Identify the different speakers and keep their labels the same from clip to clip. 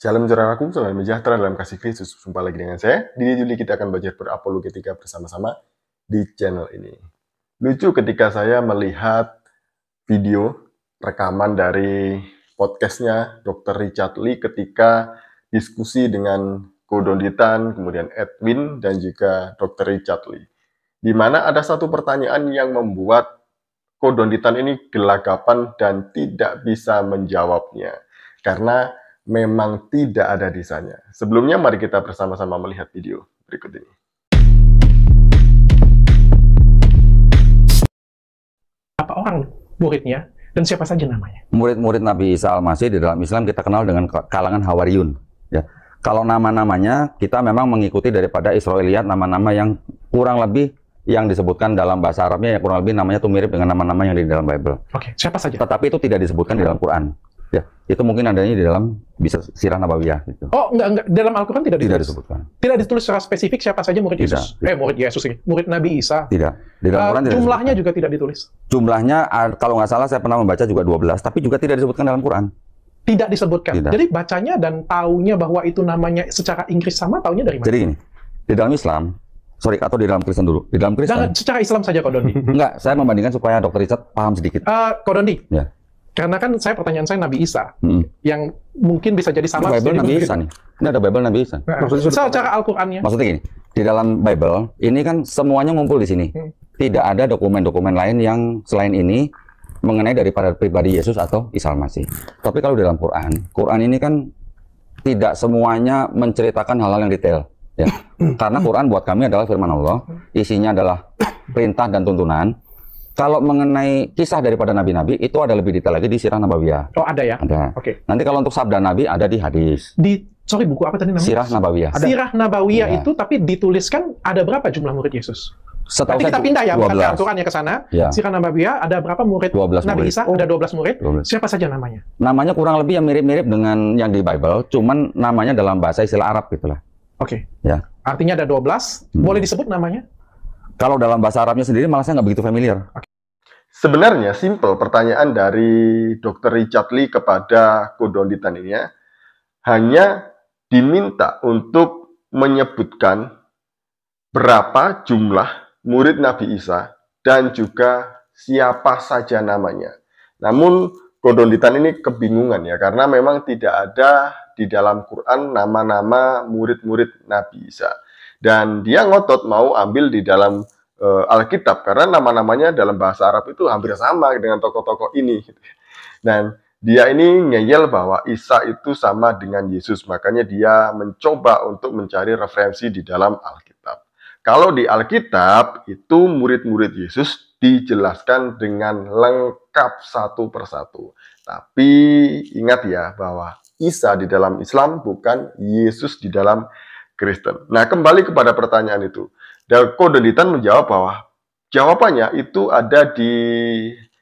Speaker 1: Shalom saudaraku, salam sejahtera dalam kasih Kristus. Jumpa lagi dengan saya. Di Juli kita akan belajar berapologetika bersama-sama di channel ini. Lucu ketika saya melihat video rekaman dari podcastnya Dr. Richard Lee ketika diskusi dengan Kodonditan, kemudian Edwin, dan juga Dr. Richard Lee. Di mana ada satu pertanyaan yang membuat Kodonditan ini gelagapan dan tidak bisa menjawabnya. Karena memang tidak ada desainnya. Sebelumnya mari kita bersama-sama melihat video berikut ini.
Speaker 2: Berapa orang muridnya dan siapa saja namanya?
Speaker 3: Murid-murid Nabi Isa Al-Masih di dalam Islam kita kenal dengan kalangan Hawariyun. Ya. Kalau nama-namanya kita memang mengikuti daripada Israiliyat, nama-nama yang kurang lebih yang disebutkan dalam bahasa Arabnya yang kurang lebih namanya tuh mirip dengan nama-nama yang di dalam Bible.
Speaker 2: Oke, siapa saja?
Speaker 3: Tetapi itu tidak disebutkan di dalam Quran. Ya, itu mungkin adanya di dalam bisa sirah nabawiyah gitu.
Speaker 2: Oh, enggak. Dalam Al-Quran tidak ditulis?
Speaker 3: Tidak disebutkan.
Speaker 2: Tidak ditulis secara spesifik siapa saja murid
Speaker 3: Tidak.
Speaker 2: Yesus? Murid Yesus ini. Murid Nabi Isa?
Speaker 3: Tidak. Di dalam Quran tidak
Speaker 2: jumlahnya
Speaker 3: disebutkan.
Speaker 2: juga tidak ditulis?
Speaker 3: Jumlahnya, kalau nggak salah saya pernah membaca juga 12, tapi juga tidak disebutkan dalam Quran.
Speaker 2: Tidak disebutkan?
Speaker 3: Tidak.
Speaker 2: Jadi bacanya dan taunya bahwa itu namanya secara Inggris sama, taunya dari mana?
Speaker 3: Jadi gini, di dalam Islam, atau di dalam Kristen dulu. Di dalam Kristen.
Speaker 2: Jangan secara Islam saja, Ko Dondi.
Speaker 3: Enggak, saya membandingkan supaya Dr. Richard paham sedikit.
Speaker 2: Ko Dondi,
Speaker 3: Ya.
Speaker 2: karena kan pertanyaan saya Nabi Isa, yang mungkin bisa jadi sama.
Speaker 3: Bible Nabi Isa nih. Ini ada Bible Nabi Isa.
Speaker 2: Nah, secara Al-Qurannya.
Speaker 3: Maksudnya gini, di dalam Bible, ini kan semuanya ngumpul di sini. Tidak ada dokumen-dokumen lain yang selain ini mengenai daripada pribadi Yesus atau Isa Al-Masih. Tapi kalau dalam Quran ini kan tidak semuanya menceritakan hal-hal yang detail. Ya. Karena Quran buat kami adalah firman Allah, isinya adalah perintah dan tuntunan. Kalau mengenai kisah daripada nabi-nabi, itu ada lebih detail lagi di Sirah Nabawiyah.
Speaker 2: Oh, ada ya?
Speaker 3: Ada.
Speaker 2: Oke.
Speaker 3: Nanti kalau untuk sabda nabi, ada di hadis.
Speaker 2: Sorry, buku apa tadi namanya?
Speaker 3: Sirah Nabawiyah.
Speaker 2: Sirah Nabawiyah
Speaker 3: Ya.
Speaker 2: itu, tapi dituliskan ada berapa jumlah murid Yesus?
Speaker 3: Setahu
Speaker 2: Nanti
Speaker 3: saya
Speaker 2: kita pindah ya, bukan
Speaker 3: 12.
Speaker 2: ke Al-Qurannya ke sana.
Speaker 3: Ya.
Speaker 2: Sirah Nabawiyah ada berapa murid?
Speaker 3: 12
Speaker 2: Nabi
Speaker 3: murid.
Speaker 2: Isa ada 12 murid.
Speaker 3: 12.
Speaker 2: Siapa saja namanya?
Speaker 3: Namanya kurang lebih yang mirip-mirip dengan yang di Bible, cuman namanya dalam bahasa istilah Arab gitulah.
Speaker 2: Oke.
Speaker 3: Ya.
Speaker 2: Artinya ada 12. Boleh disebut namanya?
Speaker 3: Kalau dalam bahasa Arabnya sendiri malah saya nggak begitu familiar.
Speaker 1: Sebenarnya simple pertanyaan dari Dr. Richard Lee kepada Kodonditan ini ya, hanya diminta untuk menyebutkan berapa jumlah murid Nabi Isa dan juga siapa saja namanya. Namun Kodonditan ini kebingungan ya, karena memang tidak ada di dalam Quran nama-nama murid-murid Nabi Isa. Dan dia ngotot mau ambil di dalam Alkitab, karena nama-namanya dalam bahasa Arab itu hampir sama dengan tokoh-tokoh ini. Dan dia ini ngeyel bahwa Isa itu sama dengan Yesus, makanya dia mencoba untuk mencari referensi di dalam Alkitab. Kalau di Alkitab, itu murid-murid Yesus dijelaskan dengan lengkap satu persatu. Tapi ingat ya, bahwa Isa di dalam Islam bukan Yesus di dalam Kristen. Nah, kembali kepada pertanyaan itu. Dan Kodonditan menjawab bahwa jawabannya itu ada di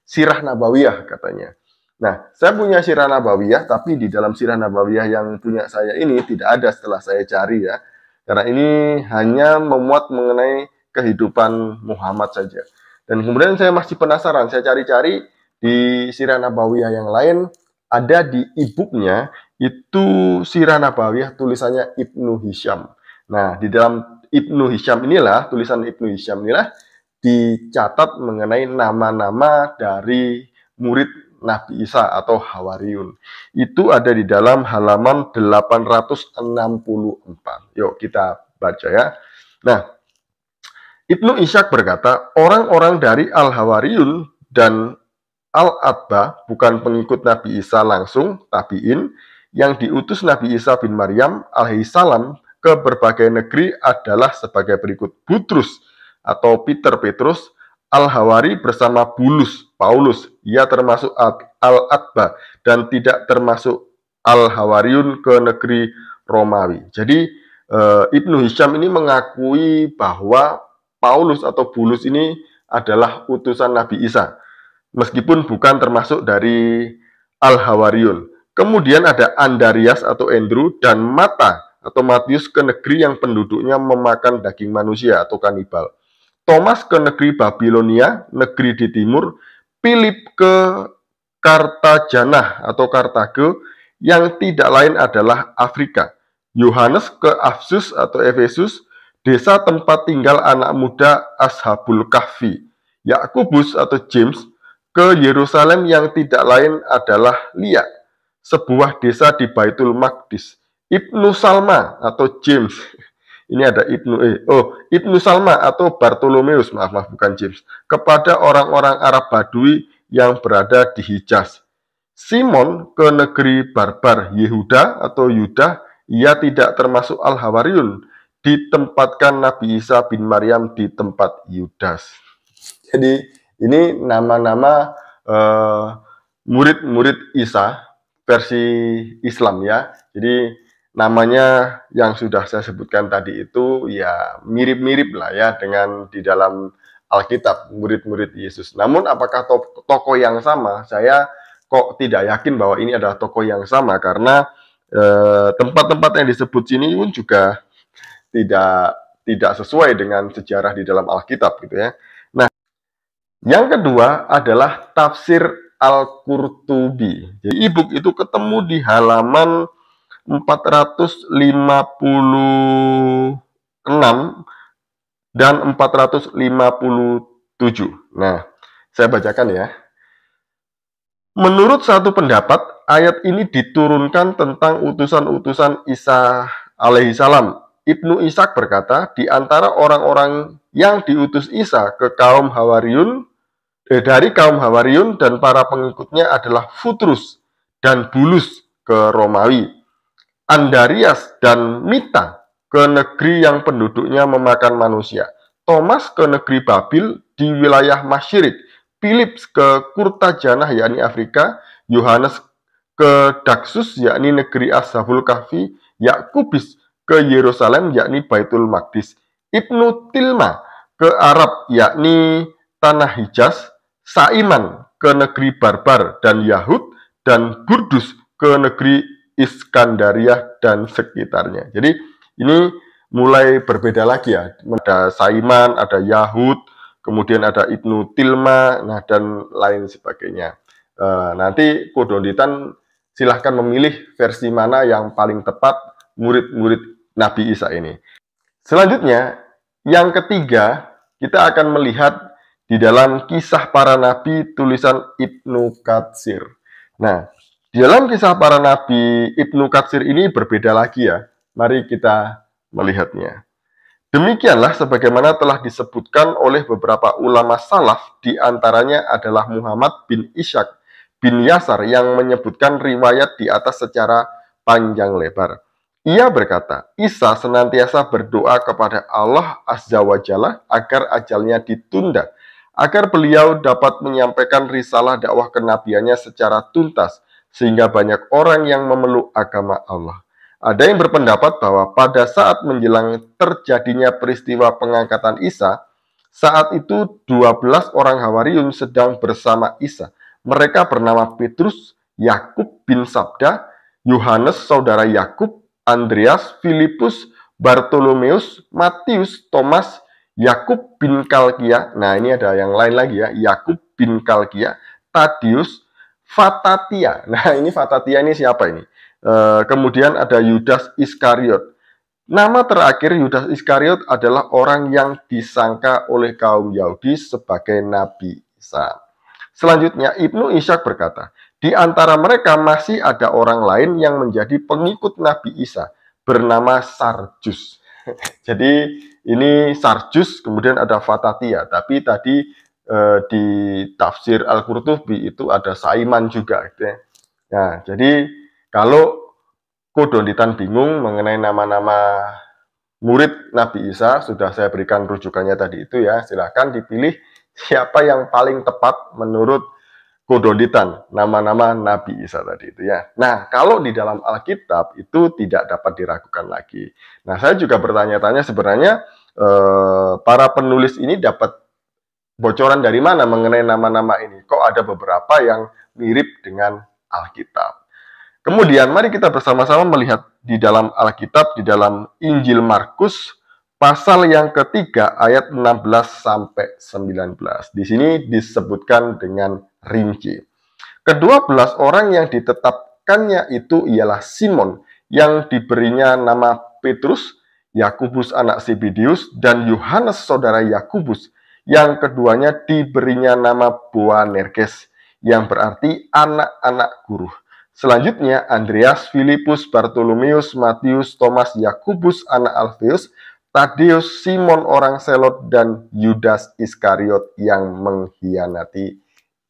Speaker 1: Sirah Nabawiyah katanya. Nah, saya punya Sirah Nabawiyah, tapi di dalam Sirah Nabawiyah yang punya saya ini tidak ada setelah saya cari ya. Karena ini hanya memuat mengenai kehidupan Muhammad saja. Dan kemudian saya masih penasaran, saya cari-cari di Sirah Nabawiyah yang lain, ada di e-booknya, itu Sirah Nabawiyah tulisannya Ibnu Hisham. Nah, di dalam Ibnu Hisham inilah, tulisan Ibnu Hisham inilah dicatat mengenai nama-nama dari murid Nabi Isa atau Hawariyun. Itu ada di dalam halaman 864. Yuk kita baca ya. Nah, Ibnu Ishaq berkata, orang-orang dari Al-Hawariyun dan Al-Atba bukan pengikut Nabi Isa langsung, tabi'in, yang diutus Nabi Isa bin Maryam alaihissalam ke berbagai negeri adalah sebagai berikut. Butrus atau Petrus, Al-Hawari bersama Bulus, Paulus, ia termasuk Al-Atba dan tidak termasuk Al-Hawariyun ke negeri Romawi. Jadi Ibnu Hisham ini mengakui bahwa Paulus atau Bulus ini adalah utusan Nabi Isa, meskipun bukan termasuk dari Al-Hawariyun. Kemudian ada Andarias atau Andrew dan Mata atau Matius ke negeri yang penduduknya memakan daging manusia atau kanibal. Thomas ke negeri Babilonia, negeri di timur. Philip ke Kartajanah atau Kartago yang tidak lain adalah Afrika. Yohanes ke Afsus atau Efesus, desa tempat tinggal anak muda Ashabul Kahfi. Yakobus atau James ke Yerusalem yang tidak lain adalah Lia, sebuah desa di Baitul Maqdis. Ibnu Salma atau James, ini ada Ibnu Salma atau Bartolomeus, maaf bukan James, kepada orang-orang Arab Badui yang berada di Hijaz. Simon ke negeri barbar Yehuda atau Yuda, ia tidak termasuk Al-Hawariyun, ditempatkan Nabi Isa bin Maryam di tempat Yudas. Jadi ini nama-nama murid-murid Isa versi Islam ya. Jadi namanya yang sudah saya sebutkan tadi itu ya mirip-mirip lah ya dengan di dalam Alkitab, murid-murid Yesus. Namun apakah tokoh yang sama? Saya kok tidak yakin bahwa ini adalah tokoh yang sama, karena tempat-tempat yang disebut sini pun juga tidak sesuai dengan sejarah di dalam Alkitab gitu ya. Nah, yang kedua adalah tafsir Al-Qurtubi. Jadi e-book itu ketemu di halaman 456 dan 457. Nah, saya bacakan ya. Menurut satu pendapat, ayat ini diturunkan tentang utusan-utusan Isa alaihissalam. Ibnu Ishaq berkata, di antara orang-orang yang diutus Isa ke kaum Hawariyun, dari kaum Hawariyun dan para pengikutnya adalah Futrus dan Bulus ke Romawi, Andarias dan Mita ke negeri yang penduduknya memakan manusia, Thomas ke negeri Babil di wilayah Masyirik, Philips ke Kurtajanah yakni Afrika, Yohanes ke Daksus yakni negeri Ashabul Kahfi, Yakubus ke Yerusalem yakni Baitul Maqdis, Ibnu Tilma ke Arab yakni tanah Hijaz, Saiman ke negeri Barbar dan Yahud, dan Burdus ke negeri Iskandariah dan sekitarnya. Jadi ini mulai berbeda lagi ya. Ada Saiman, ada Yahud, kemudian ada Ibnu Tilma, nah dan lain sebagainya. Nanti Kodonditan silahkan memilih versi mana yang paling tepat murid-murid Nabi Isa ini. Selanjutnya, yang ketiga, kita akan melihat di dalam Kisah Para Nabi tulisan Ibnu Katsir. Nah, di dalam Kisah Para Nabi Ibnu Katsir ini berbeda lagi ya. Mari kita melihatnya. Demikianlah sebagaimana telah disebutkan oleh beberapa ulama salaf, di antaranya adalah Muhammad bin Ishaq bin Yasar yang menyebutkan riwayat di atas secara panjang lebar. Ia berkata, Isa senantiasa berdoa kepada Allah Azza wa Jalla agar ajalnya ditunda, agar beliau dapat menyampaikan risalah dakwah kenabiannya secara tuntas, sehingga banyak orang yang memeluk agama Allah. Ada yang berpendapat bahwa pada saat menjelang terjadinya peristiwa pengangkatan Isa, saat itu 12 orang Hawariyun sedang bersama Isa. Mereka bernama Petrus, Yakub bin Sabda, Yohanes saudara Yakub, Andreas, Filipus, Bartolomeus, Matius, Thomas, Yakub bin Kalkia. Nah, ini ada yang lain lagi ya. Yakub bin Kalkia, Tadius, Fatatia. Nah, ini Fatatia ini siapa ini? Kemudian ada Yudas Iskariot. Nama terakhir Yudas Iskariot adalah orang yang disangka oleh kaum Yahudi sebagai Nabi Isa. Selanjutnya, Ibnu Ishaq berkata, di antara mereka masih ada orang lain yang menjadi pengikut Nabi Isa, bernama Sarjus. Jadi ini Sarjus, kemudian ada Fatatia. Tapi tadi di tafsir Al-Qurtubi itu ada Saiman juga. Gitu ya. Nah, jadi kalau Kodonditan bingung mengenai nama-nama murid Nabi Isa, sudah saya berikan rujukannya tadi itu ya. Silahkan dipilih siapa yang paling tepat menurut Kodonditan, nama-nama Nabi Isa tadi itu ya. Nah, kalau di dalam Alkitab itu tidak dapat diragukan lagi. Nah, saya juga bertanya-tanya sebenarnya para penulis ini dapat bocoran dari mana mengenai nama-nama ini? Kok ada beberapa yang mirip dengan Alkitab? Kemudian mari kita bersama-sama melihat di dalam Alkitab, di dalam Injil Markus, pasal yang ketiga ayat 16 sampai 19. Di sini disebutkan dengan rinci. Ke-12 orang yang menyelamatkannya itu ialah Simon yang diberinya nama Petrus, Yakobus anak Zebedeus, dan Yohanes saudara Yakobus, yang keduanya diberinya nama Boanerges, yang berarti anak-anak guru. Selanjutnya Andreas, Filipus, Bartolomeus, Matius, Thomas, Yakobus anak Alfeus, Tadeus, Simon orang Selot, dan Yudas Iskariot yang mengkhianati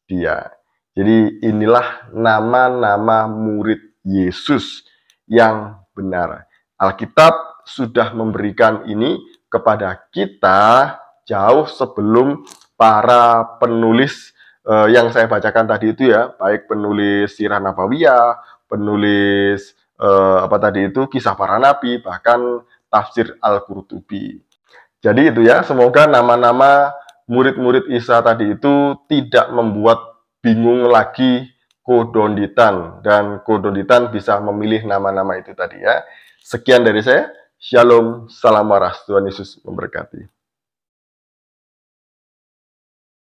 Speaker 1: dia. Jadi inilah nama-nama murid Yesus yang benar. Alkitab sudah memberikan ini kepada kita jauh sebelum para penulis yang saya bacakan tadi itu ya, baik penulis Sirah Nabawiyah, penulis Kisah Para Nabi, bahkan Tafsir Al-Qurtubi. Jadi itu ya, semoga nama-nama murid-murid Isa tadi itu tidak membuat bingung lagi Kodonditan, dan Kodonditan bisa memilih nama-nama itu tadi ya. Sekian dari saya. Shalom, salam waras, Tuhan Yesus memberkati.